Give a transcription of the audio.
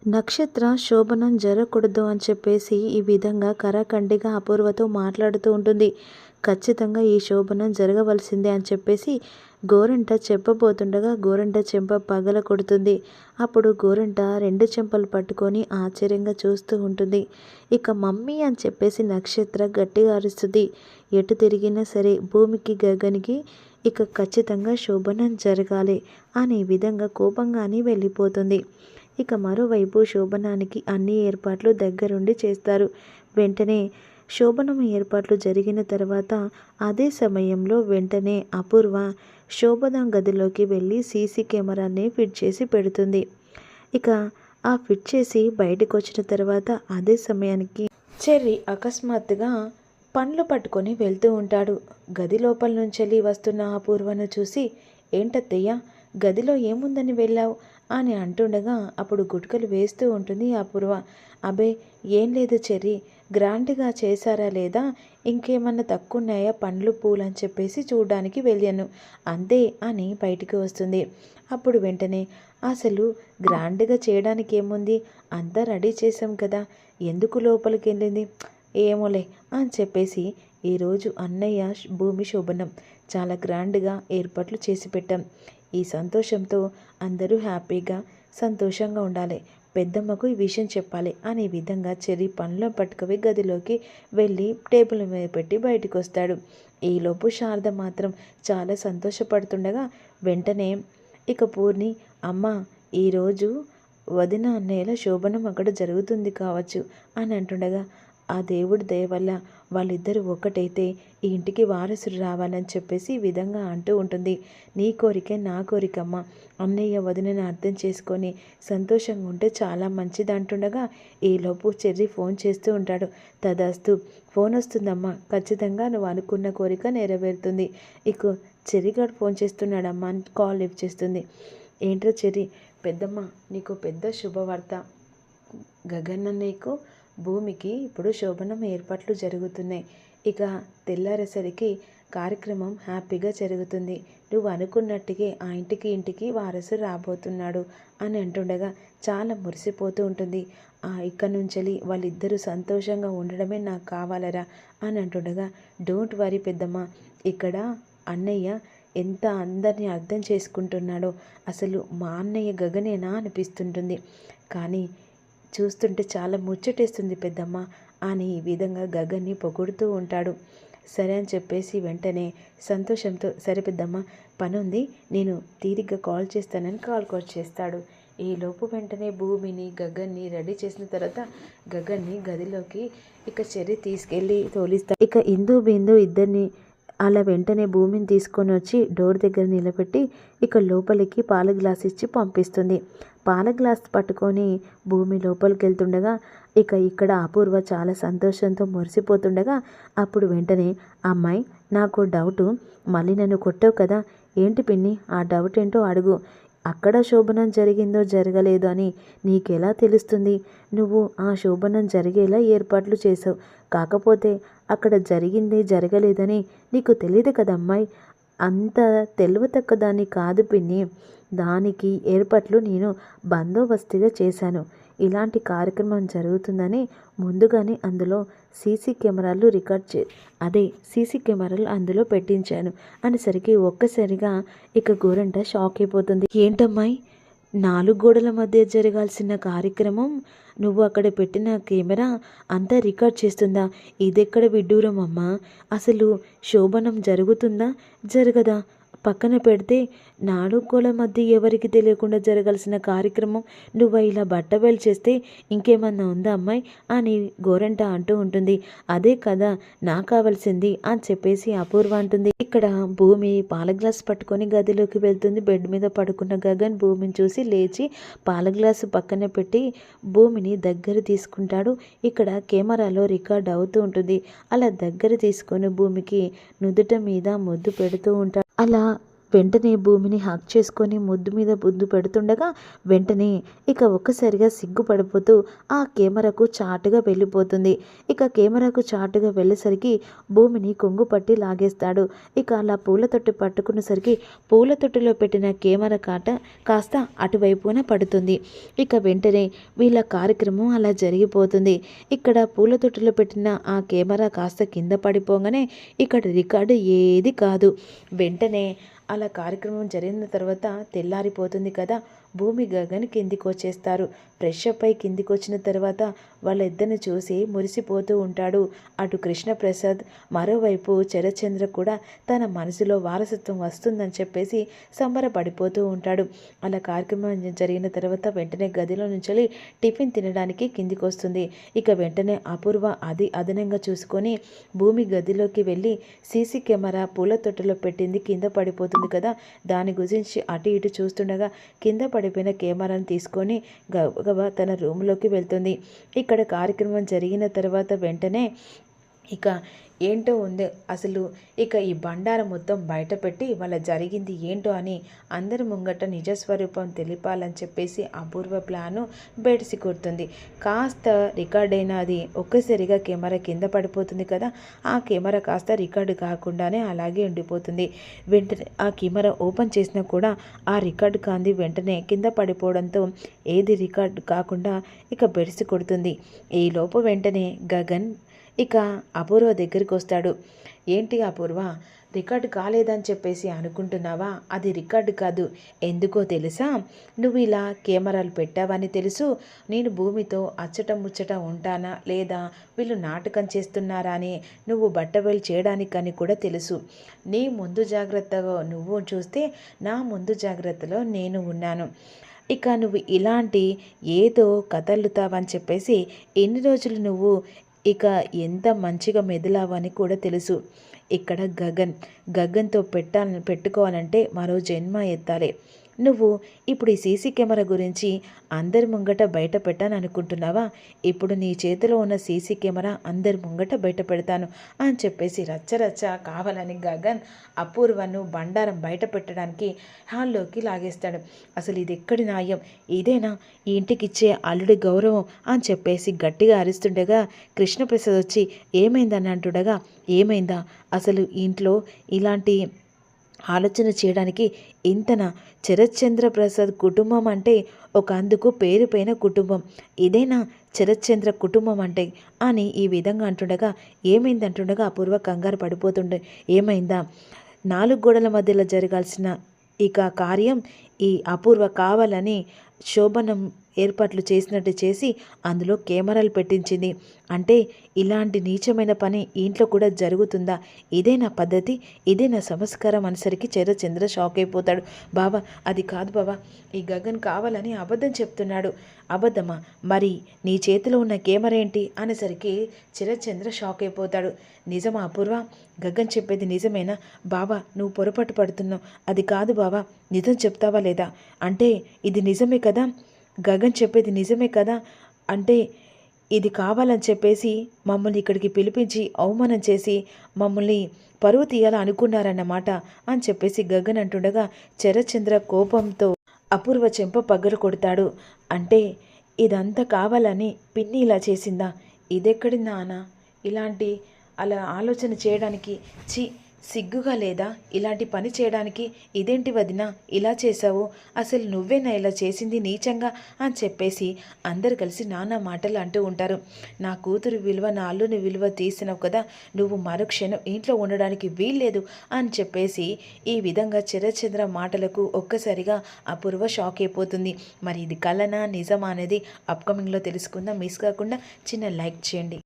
నక్షత్ర శోభనం జరగకూడదు అని చెప్పేసి ఈ విధంగా కరాఖండిగా అపూర్వతో మాట్లాడుతూ ఉంటుంది. ఖచ్చితంగా ఈ శోభనం జరగవలసిందే అని చెప్పేసి గోరంట చెప్పబోతుండగా గోరంట చెంప పగల కొడుతుంది. అప్పుడు గోరంట రెండు చెంపలు పట్టుకొని ఆశ్చర్యంగా చూస్తూ ఉంటుంది. ఇక మమ్మీ అని చెప్పేసి నక్షత్ర గట్టిగా అరుస్తుంది. ఎటు తిరిగినా సరే భూమికి గగనికి ఇక ఖచ్చితంగా శోభనం జరగాలి అనే విధంగా కోపంగానే వెళ్ళిపోతుంది. ఇక మరోవైపు శోభనానికి అన్ని ఏర్పాట్లు దగ్గరుండి చేస్తారు. వెంటనే శోభనం ఏర్పాట్లు జరిగిన తర్వాత అదే సమయంలో వెంటనే అపూర్వ శోభనం గదిలోకి వెళ్ళి సీసీ కెమెరాని ఫిట్ చేసి పెడుతుంది. ఇక ఆ ఫిట్ చేసి బయటకు వచ్చిన తర్వాత అదే సమయానికి చెర్రీ అకస్మాత్తుగా పండ్లు పట్టుకొని వెళ్తూ ఉంటాడు. గది లోపల నుంచి వస్తున్న అపూర్వను చూసి, ఏంటత్తయ్య గదిలో ఏముందని వెళ్ళావు అని అంటుండగా అప్పుడు గుట్కలు వేస్తూ ఉంటుంది అపూర్వ. అబే ఏం లేదు చెర్రీ, గ్రాండ్గా చేశారా లేదా ఇంకేమన్నా తక్కువ ఉన్నాయా పండ్లు పూలు అని చెప్పేసి చూడడానికి వెళ్ళాను అంతే అని బయటికి వస్తుంది. అప్పుడు వెంటనే అసలు గ్రాండ్గా చేయడానికి ఏముంది, అంతా రెడీ చేసాం కదా, ఎందుకు లోపలికి వెళ్ళింది, ఏమోలే అని చెప్పేసి ఈరోజు అన్నయ్య భూమి శోభనం చాలా గ్రాండ్గా ఏర్పాట్లు చేసి పెట్టాం. ఈ సంతోషంతో అందరూ హ్యాపీగా సంతోషంగా ఉండాలి, పెద్దమ్మకు ఈ విషయం చెప్పాలి అనే విధంగా చెర్రీ పండ్లు పట్టుకుని గదిలోకి వెళ్ళి టేబుల్ మీద పెట్టి బయటకు వస్తాడు. ఈలోపు శారద మాత్రం చాలా సంతోషపడుతుండగా వెంటనే ఇక పూర్ణి, అమ్మ ఈరోజు వదిన అన్నయ్యల శోభనం అక్కడ జరుగుతుంది కావచ్చు అని అంటుండగా, ఆ దేవుడి దయ వల్ల వాళ్ళిద్దరూ ఒక్కటైతే ఈ ఇంటికి వారసుడు రావాలని చెప్పేసి ఈ విధంగా అంటూ ఉంటుంది. నీ కోరికే నా కోరికమ్మ, అన్నయ్య వదినని అర్థం చేసుకొని సంతోషంగా ఉంటే చాలా మంచిది అంటుండగా ఈలోపు చెర్రీ ఫోన్ చేస్తూ ఉంటాడు. తదాస్తు, ఫోన్ వస్తుందమ్మా, ఖచ్చితంగా నువ్వు అనుకున్న కోరిక నెరవేరుతుంది. ఇక చెర్రీగాడు ఫోన్ చేస్తున్నాడమ్మా అని కాల్ లిఫ్ట్ చేస్తుంది. ఏంట్రా చెర్రీ, పెద్దమ్మ నీకు పెద్ద శుభవార్త, గగన్ అన్నయ్యకు భూమికి ఇప్పుడు శోభనం ఏర్పాట్లు జరుగుతున్నాయి. ఇక తెల్లారేసరికి కార్యక్రమం హ్యాపీగా జరుగుతుంది. నువ్వు అనుకున్నట్టుగా ఆ ఇంటికి వారసు రాబోతున్నాడు అని అంటుండగా చాలా మురిసిపోతూ ఉంటుంది. ఇక్కడ నుంచి వాళ్ళిద్దరూ సంతోషంగా ఉండడమే నాకు కావాలరా అని అంటుండగా, డోంట్ వరీ పెద్దమ్మ, ఇక్కడ అన్నయ్య ఎంత అందరినీ అర్థం చేసుకుంటున్నాడో, అసలు మా అన్నయ్య గగనేనా అనిపిస్తుంటుంది, కానీ చూస్తుంటే చాలా ముచ్చటేస్తుంది పెద్దమ్మ అని ఈ విధంగా గగన్ని పొగుడుతూ ఉంటాడు. సరే అని చెప్పేసి వెంటనే సంతోషంతో, సరే పెద్దమ్మ పనుంది నేను తీరిగ్గా కాల్ చేస్తానని కాల్ చేస్తాడు. ఈలోపు వెంటనే భూమిని గగన్ని రెడీ చేసిన తర్వాత గగన్ని గదిలోకి ఇక చెర్రీ తీసుకెళ్ళి తోలిస్తాడు. ఇక ఇందు బిందు ఇద్దరిని అలా వెంటనే భూమిని తీసుకొని వచ్చి డోర్ దగ్గర నిలబెట్టి ఇక లోపలికి పాల గ్లాస్ ఇచ్చి పంపిస్తుంది. పాల గ్లాస్ పట్టుకొని భూమి లోపలికి వెళ్తుండగా ఇక ఇక్కడ అపూర్వ చాలా సంతోషంతో మురిసిపోతుండగా అప్పుడు వెంటనే, అమ్మాయి నాకు డౌటు, మళ్ళీ నన్ను కొట్టావు కదా, ఏంటి పిన్ని ఆ డౌట్ ఏంటో అడుగు, అక్కడ శోభనం జరిగిందో జరగలేదో అని నీకెలా తెలుస్తుంది, నువ్వు ఆ శోభనం జరిగేలా ఏర్పాట్లు చేసావు, కాకపోతే అక్కడ జరిగింది జరగలేదని నీకు తెలియదు కదమ్మాయి, అంత తెలివితక్కువదాన్ని కాదు పిన్ని, దానికి ఏర్పాట్లు నేను బందోబస్తుగా చేశాను, ఇలాంటి కార్యక్రమం జరుగుతుందని ముందుగానే అందులో సీసీ కెమెరాలు సీసీ కెమెరాలు అందులో పెట్టించాను అనేసరికి ఒక్కసారిగా ఇక గోరంట షాక్ అయిపోతుంది. ఏంటమ్మాయి, 4 గోడల మధ్య జరగాల్సిన కార్యక్రమం నువ్వు అక్కడ పెట్టిన కెమెరా అంతా రికార్డ్ చేస్తుందా, ఇదెక్కడ విడ్డూరం అమ్మా, అసలు శోభనం జరుగుతుందా జరగదా, పక్కన పెడితే 4 గోడల మధ్య ఎవరికి తెలియకుండా జరగాల్సిన కార్యక్రమం నువ్వు ఇలా బట్టబయలు చేస్తే ఇంకేమన్నా ఉందా అమ్మాయి అని గోరంట అంటూ ఉంటుంది. అదే కదా నాకు కావాల్సింది అని చెప్పేసి అపూర్వ అంటుంది. ఇక్కడ భూమి పాల గ్లాస్ పట్టుకొని గదిలోకి వెళ్తుంది. బెడ్ మీద పడుకున్న గగన్ భూమిని చూసి లేచి పాల గ్లాసు పక్కన పెట్టి భూమిని దగ్గర తీసుకుంటాడు. ఇక్కడ కెమెరాలో రికార్డ్ అవుతూ ఉంటుంది. అలా దగ్గర తీసుకొని భూమికి నుదుట మీద ముద్దు పెడుతూ ఉంటాడు. అలా వెంటనే భూమిని హగ్ చేసుకొని ముద్దు మీద ముద్దు పెడుతుండగా వెంటనే ఇక ఒక్కసారిగా సిగ్గుపడిపోతూ ఆ కెమెరాకు చాటుగా వెళ్ళిపోతుంది. ఇక కెమెరాకు చాటుగా వెళ్ళేసరికి భూమిని కొంగు పట్టి లాగేస్తాడు. ఇక అలా పూల తొట్టి పట్టుకునేసరికి పూల తొట్టిలో పెట్టిన కెమెరా కాస్త అటువైపున పడుతుంది. ఇక వెంటనే వీళ్ళ కార్యక్రమం అలా జరిగిపోతుంది. ఇక్కడ పూల తొట్టిలో పెట్టిన ఆ కెమెరా కాస్త కింద పడిపోగానే ఇక్కడ రికార్డు ఏది కాదు. వెంటనే అలా కార్యక్రమం జరిగిన తర్వాత తెల్లారిపోతుంది కదా. భూమి గగన్ కిందికి వచ్చేస్తారు. ఫ్రెష్ అప్ అయి కిందికి వచ్చిన తర్వాత వాళ్ళిద్దరిని చూసి మురిసిపోతూ ఉంటాడు అటు కృష్ణప్రసాద్. మరోవైపు శరత్చంద్ర కూడా తన మనసులో వారసత్వం వస్తుందని చెప్పేసి సంబరపడిపోతూ ఉంటాడు. అలా కార్యక్రమం జరిగిన తర్వాత వెంటనే గదిలో నుంచి టిఫిన్ తినడానికి కిందికి వస్తుంది. ఇక వెంటనే అపూర్వ అదనంగా చూసుకొని భూమి గదిలోకి వెళ్ళి సీసీ కెమెరా పూల తొట్టులో పెట్టింది కింద పడిపోతుంది కదా, దాని గురించి అటు ఇటు చూస్తుండగా కింద పడిపోయిన కెమెరాను తీసుకొని గబగబా తన రూమ్లోకి వెళ్తుంది. ఇక్కడ కార్యక్రమం జరిగిన తర్వాత వెంటనే ఇక ఏంటో ఉంది అసలు ఇక ఈ బండారం మొత్తం బయట పెట్టి వాళ్ళ జరిగింది ఏంటో అని అందరి ముంగట నిజస్వరూపం తెలిపాలని చెప్పేసి అపూర్వ ప్లాను బెడిసి కొడుతుంది. కాస్త రికార్డ్ అయిన అది ఒక్కసారిగా కెమెరా కింద పడిపోతుంది కదా, ఆ కెమెరా కాస్త రికార్డు కాకుండానే అలాగే ఉండిపోతుంది. వెంటనే ఆ కెమెరా ఓపెన్ చేసినా కూడా ఆ రికార్డు కాంది వెంటనే కింద పడిపోవడంతో ఏది రికార్డు కాకుండా ఇక బెడిసి కొడుతుంది. ఈ లోపు వెంటనే గగన్ ఇక అపూర్వ దగ్గరికి వస్తాడు. ఏంటి అపూర్వ, రికార్డు కాలేదని చెప్పేసి అనుకుంటున్నావా? అది రికార్డు కాదు. ఎందుకో తెలుసా? నువ్వు ఇలా కెమెరాలు పెట్టావని తెలుసు. నేను భూమితో అచ్చట ముచ్చట ఉంటానా లేదా వీళ్ళు నాటకం చేస్తున్నారా అని నువ్వు బట్టబయలు చేయడానికని కూడా తెలుసు. నీ ముందు జాగ్రత్తగా నువ్వు చూస్తే నా ముందు జాగ్రత్తలో నేను ఉన్నాను. ఇక నువ్వు ఇలాంటి ఏదో కథలుతావని చెప్పేసి ఎన్ని రోజులు నువ్వు ఇక ఎంత మంచిగా మెదిలావని కూడా తెలుసు. ఇక్కడ గగన్తో పెట్టుకోవాలంటే మరో జన్మ ఎత్తాలి. నువ్వు ఇప్పుడు ఈ సీసీ కెమెరా గురించి అందరి ముంగట బయట పెట్టాను అనుకుంటున్నావా? ఇప్పుడు నీ చేతిలో ఉన్న సీసీ కెమెరా అందరి ముంగట బయట పెడతాను అని చెప్పేసి రచ్చరచ్చ కావాలని గగన్ అపూర్వను బండారం బయట పెట్టడానికి హాల్లోకి లాగేస్తాడు. అసలు ఇది ఎక్కడి న్యాయం? ఇదేనా ఈ ఇంటికి ఇచ్చే అల్లుడి గౌరవం అని చెప్పేసి గట్టిగా అరుస్తుండగా కృష్ణప్రసాద్ వచ్చి ఏమైందని అంటుండగా, ఏమైందా అసలు ఇంట్లో ఇలాంటి ఆలోచన చేయడానికి ఇంతనా? శరత్చంద్ర ప్రసాద్ కుటుంబం అంటే ఒక అందుకు పేరుపైన కుటుంబం, ఇదేనా శరత్చంద్ర కుటుంబం అంటే అని ఈ విధంగా అంటుండగా ఏమైందంటుండగా అపూర్వ కంగారు పడిపోతుండే. ఏమైందా? 4 గోడల మధ్యలో జరగాల్సిన ఇక కార్యం ఈ అపూర్వ కావాలని శోభనం ఏర్పాట్లు చేసినట్టు చేసి అందులో కెమెరాలు పెట్టించింది. అంటే ఇలాంటి నీచమైన పని ఇంట్లో కూడా జరుగుతుందా? ఇదే నా పద్ధతి, ఇదే నా సంస్కారం అనేసరికి శరత్చంద్ర షాక్ అయిపోతాడు. బావా అది కాదు బావా, ఈ గగన్ కావాలని అబద్ధం చెప్తున్నాడు. అబద్ధమా? మరి నీ చేతిలో ఉన్న కెమెరా ఏంటి అనేసరికి శరత్చంద్ర షాక్ అయిపోతాడు. నిజమా అపూర్వ? గగన్ చెప్పేది నిజమేనా? బావా నువ్వు పొరపాటు పడుతున్నావు. అది కాదు బావా, నిజం చెప్తావా లేదా? అంటే ఇది నిజమే కదా? గగన్ చెప్పేది నిజమే కదా? అంటే ఇది కావాలని చెప్పేసి మమ్మల్ని ఇక్కడికి పిలిపించి అవమానం చేసి మమ్మల్ని పరువు తీయాలని అనుకున్నారన్నమాట అని చెప్పేసి గగన్ అంటుండగా శరత్చంద్ర కోపంతో అపూర్వ చెంప పగలు కొడతాడు. అంటే ఇదంతా కావాలని పిన్ని ఇలా చేసిందా? ఇదెక్కడి నాన్న? ఇలాంటి అలా ఆలోచన చేయడానికి సిగ్గుగా లేదా? ఇలాంటి పని చేయడానికి ఇదేంటి వదిన ఇలా చేశావు? అసలు నువ్వేనా ఇలా చేసింది నీచంగా అని చెప్పేసి అందరు కలిసి నానా మాటలు అంటూ ఉంటారు. నా కూతురు విలువ నా అల్లుని విలువ తీసినావు కదా, నువ్వు మరుక్షణం ఇంట్లో ఉండడానికి వీల్లేదు అని చెప్పేసి ఈ విధంగా శరత్చంద్ర మాటలకు ఒక్కసారిగా అపూర్వ షాక్ అయిపోతుంది. మరి ఇది కలనా నిజమా అనేది అప్కమింగ్లో తెలుసుకుందాం. మిస్ కాకుండా చిన్న లైక్ చేయండి.